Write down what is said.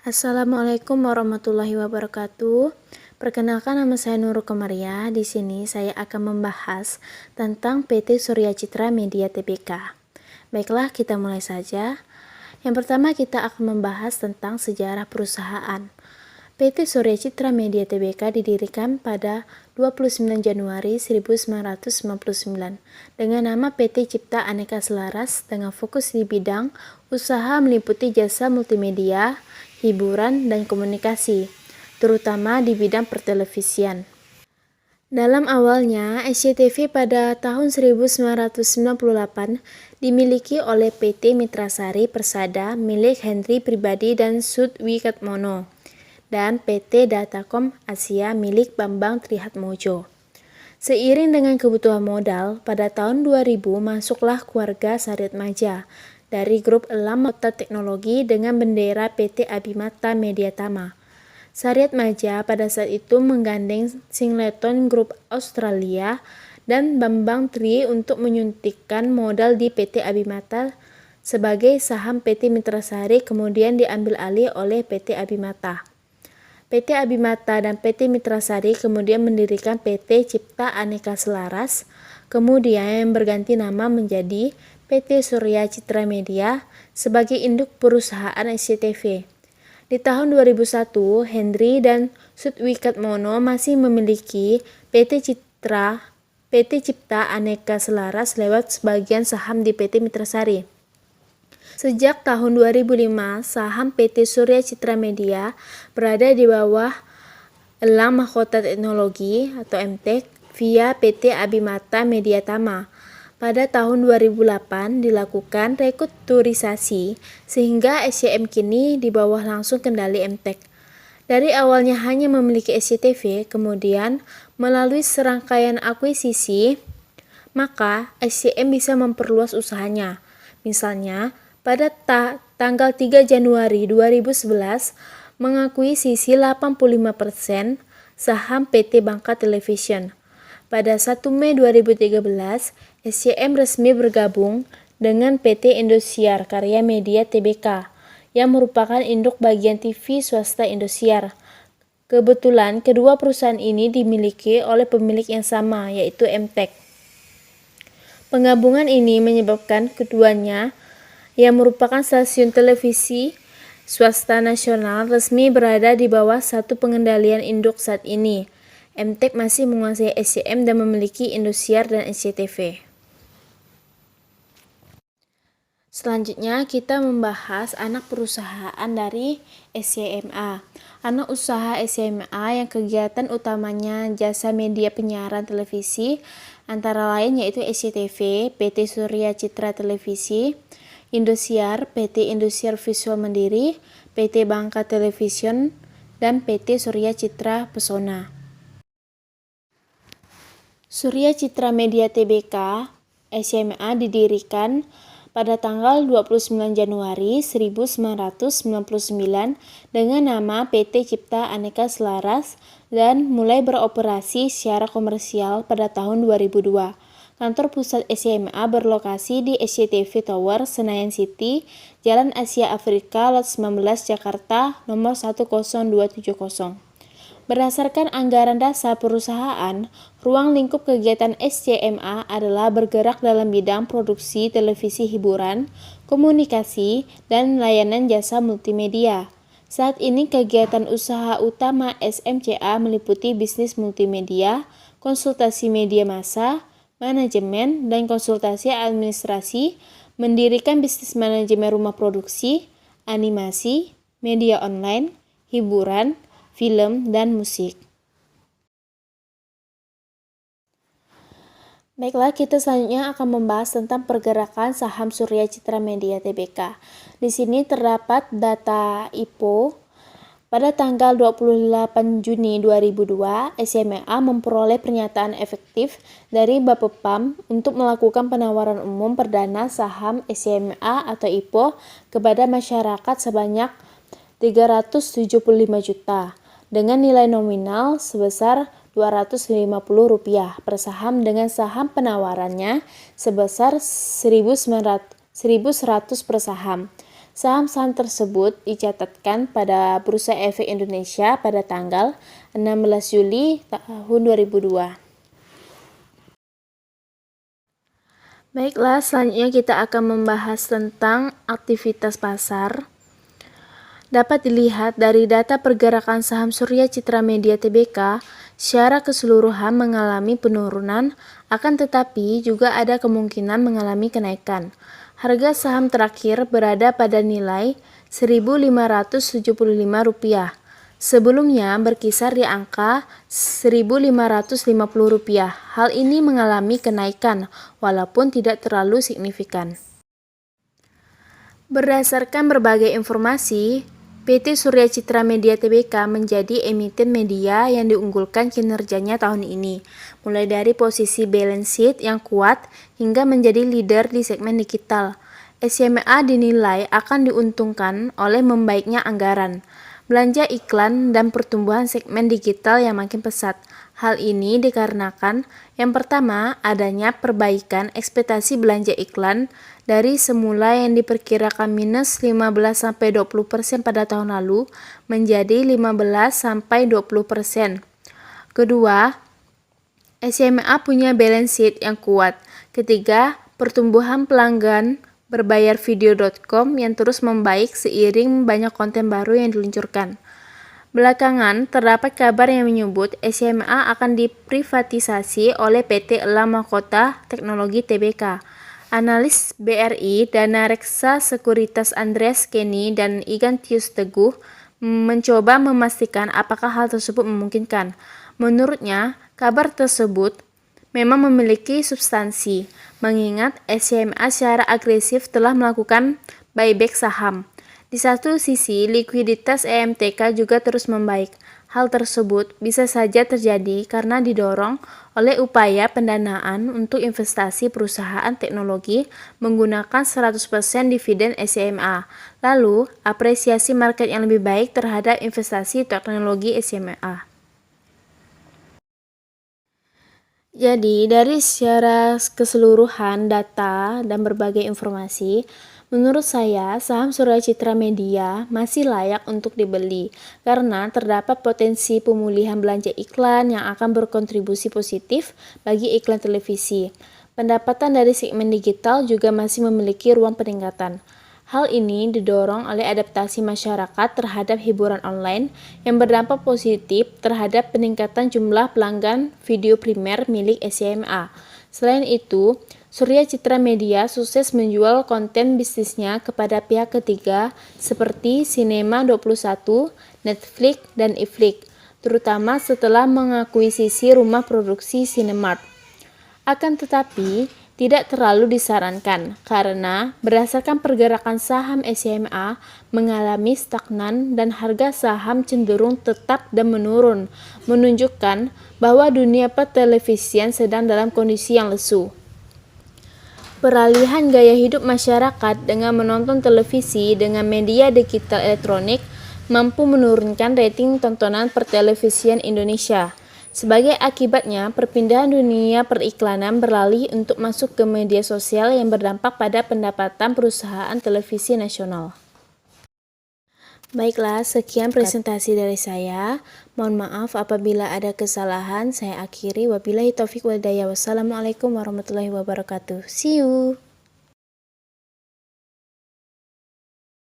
Assalamualaikum warahmatullahi wabarakatuh. Perkenalkan, nama saya Nurul Komaria. Di sini saya akan membahas tentang PT Surya Citra Media Tbk. Baiklah, kita mulai saja. Yang pertama kita akan membahas tentang sejarah perusahaan. PT Surya Citra Media Tbk didirikan pada 29 Januari 1999 dengan nama PT Cipta Aneka Selaras dengan fokus di bidang usaha meliputi jasa multimedia, hiburan, dan komunikasi, terutama di bidang pertelevisian. Dalam awalnya, SCTV pada tahun 1998 dimiliki oleh PT Mitrasari Persada milik Henry Pribadi dan Sud Wikatmono dan PT Datacom Asia milik Bambang Trihatmojo. Seiring dengan kebutuhan modal, pada tahun 2000 masuklah keluarga Saryat Maja dari grup Elam Kota Teknologi dengan bendera PT Abimata Mediatama. Saryat Maja pada saat itu menggandeng Singleton Group Australia dan Bambang Tri untuk menyuntikkan modal di PT Abimata sebagai saham PT Mitrasari kemudian diambil alih oleh PT Abimata. PT Abimata dan PT Mitrasari kemudian mendirikan PT Cipta Aneka Selaras, kemudian yang berganti nama menjadi PT Surya Citra Media sebagai induk perusahaan SCTV. Di tahun 2001, Henry dan Sudwikatmono masih memiliki PT Cipta Aneka Selaras lewat sebagian saham di PT Mitrasari. Sejak tahun 2005, saham PT Surya Citra Media berada di bawah Elam Mahkota Teknologi atau MTEK via PT Abimata Mediatama. Pada tahun 2008 dilakukan restrukturisasi sehingga SCM kini di bawah langsung kendali MTEK. Dari awalnya hanya memiliki SCTV, kemudian melalui serangkaian akuisisi, maka SCM bisa memperluas usahanya. Misalnya, pada tanggal 3 Januari 2011 mengakuisisi 85% saham PT Bangka Television. Pada 1 Mei 2013, SCM resmi bergabung dengan PT Indosiar Karya Media Tbk yang merupakan induk bagian TV swasta Indosiar. Kebetulan kedua perusahaan ini dimiliki oleh pemilik yang sama, yaitu MTEK. Penggabungan ini menyebabkan keduanya yang merupakan stasiun televisi swasta nasional resmi berada di bawah satu pengendalian induk saat ini. MTEK masih menguasai SCM dan memiliki Indosiar dan SCTV. Selanjutnya kita membahas anak perusahaan dari SCMA. Anak usaha SCMA yang kegiatan utamanya jasa media penyiaran televisi antara lain yaitu SCTV, PT Surya Citra Televisi, Indosiar, PT Indosiar Visual Mandiri, PT Bangka Television, dan PT Surya Citra Pesona. Surya Citra Media Tbk SCMA didirikan pada tanggal 29 Januari 1999 dengan nama PT Cipta Aneka Selaras dan mulai beroperasi secara komersial pada tahun 2002. Kantor pusat SCMA berlokasi di SCTV Tower, Senayan City, Jalan Asia Afrika, Lot 19, Jakarta, nomor 10270. Berdasarkan anggaran dasar perusahaan, ruang lingkup kegiatan SCMA adalah bergerak dalam bidang produksi televisi hiburan, komunikasi, dan layanan jasa multimedia. Saat ini kegiatan usaha utama SMCA meliputi bisnis multimedia, konsultasi media massa, manajemen, dan konsultasi administrasi, mendirikan bisnis manajemen rumah produksi, animasi, media online, hiburan, film, dan musik. Baiklah, kita selanjutnya akan membahas tentang pergerakan saham Surya Citra Media Tbk. Di sini terdapat data IPO. Pada tanggal 28 Juni 2002, SCMA memperoleh pernyataan efektif dari Bapepam untuk melakukan penawaran umum perdana saham SCMA atau IPO kepada masyarakat sebanyak 375 juta dengan nilai nominal sebesar Rp250 per saham dengan saham penawarannya sebesar 1.100 per saham. Saham-saham tersebut dicatatkan pada Bursa Efek Indonesia pada tanggal 16 Juli tahun 2002. Baiklah, selanjutnya kita akan membahas tentang aktivitas pasar. Dapat dilihat dari data pergerakan saham Surya Citra Media Tbk, secara keseluruhan mengalami penurunan, akan tetapi juga ada kemungkinan mengalami kenaikan. Harga saham terakhir berada pada nilai Rp1.575. Sebelumnya berkisar di angka Rp1.550. Hal ini mengalami kenaikan, walaupun tidak terlalu signifikan. Berdasarkan berbagai informasi, PT Surya Citra Media Tbk menjadi emiten media yang diunggulkan kinerjanya tahun ini, mulai dari posisi balance sheet yang kuat hingga menjadi leader di segmen digital. SMA dinilai akan diuntungkan oleh membaiknya anggaran, belanja iklan, dan pertumbuhan segmen digital yang makin pesat. Hal ini dikarenakan yang pertama, adanya perbaikan ekspektasi belanja iklan dari semula yang diperkirakan minus 15-20% pada tahun lalu menjadi 15-20%. Kedua, SMA punya balance sheet yang kuat. Ketiga, pertumbuhan pelanggan berbayar video.com yang terus membaik seiring banyak konten baru yang diluncurkan. Belakangan, terdapat kabar yang menyebut SMA akan diprivatisasi oleh PT Elam Mahkota Teknologi Tbk. Analis BRI Dana Reksa Sekuritas Andreas Kenny dan Ignatius Teguh mencoba memastikan apakah hal tersebut memungkinkan. Menurutnya, kabar tersebut memang memiliki substansi, mengingat SMA secara agresif telah melakukan buyback saham. Di satu sisi, likuiditas EMTK juga terus membaik. Hal tersebut bisa saja terjadi karena didorong oleh upaya pendanaan untuk investasi perusahaan teknologi menggunakan 100% dividen SMA, lalu apresiasi market yang lebih baik terhadap investasi teknologi SMA. Jadi, dari secara keseluruhan data dan berbagai informasi, menurut saya, saham Surya Citra Media masih layak untuk dibeli karena terdapat potensi pemulihan belanja iklan yang akan berkontribusi positif bagi iklan televisi. Pendapatan dari segmen digital juga masih memiliki ruang peningkatan. Hal ini didorong oleh adaptasi masyarakat terhadap hiburan online yang berdampak positif terhadap peningkatan jumlah pelanggan video primer milik SMA. Selain itu, Surya Citra Media sukses menjual konten bisnisnya kepada pihak ketiga seperti Cinema21, Netflix, dan iFlix, terutama setelah mengakuisisi rumah produksi Cinemark. Akan tetapi, tidak terlalu disarankan karena berdasarkan pergerakan saham SMA mengalami stagnan dan harga saham cenderung tetap dan menurun, menunjukkan bahwa dunia pertelevisian sedang dalam kondisi yang lesu. Peralihan gaya hidup masyarakat dengan menonton televisi dengan media digital elektronik mampu menurunkan rating tontonan pertelevisian Indonesia. Sebagai akibatnya, perpindahan dunia periklanan beralih untuk masuk ke media sosial yang berdampak pada pendapatan perusahaan televisi nasional. Baiklah, sekian presentasi dari saya. Mohon maaf apabila ada kesalahan. Saya akhiri. Wabillahi taufiq wal hidayah. Wassalamualaikum warahmatullahi wabarakatuh. See you.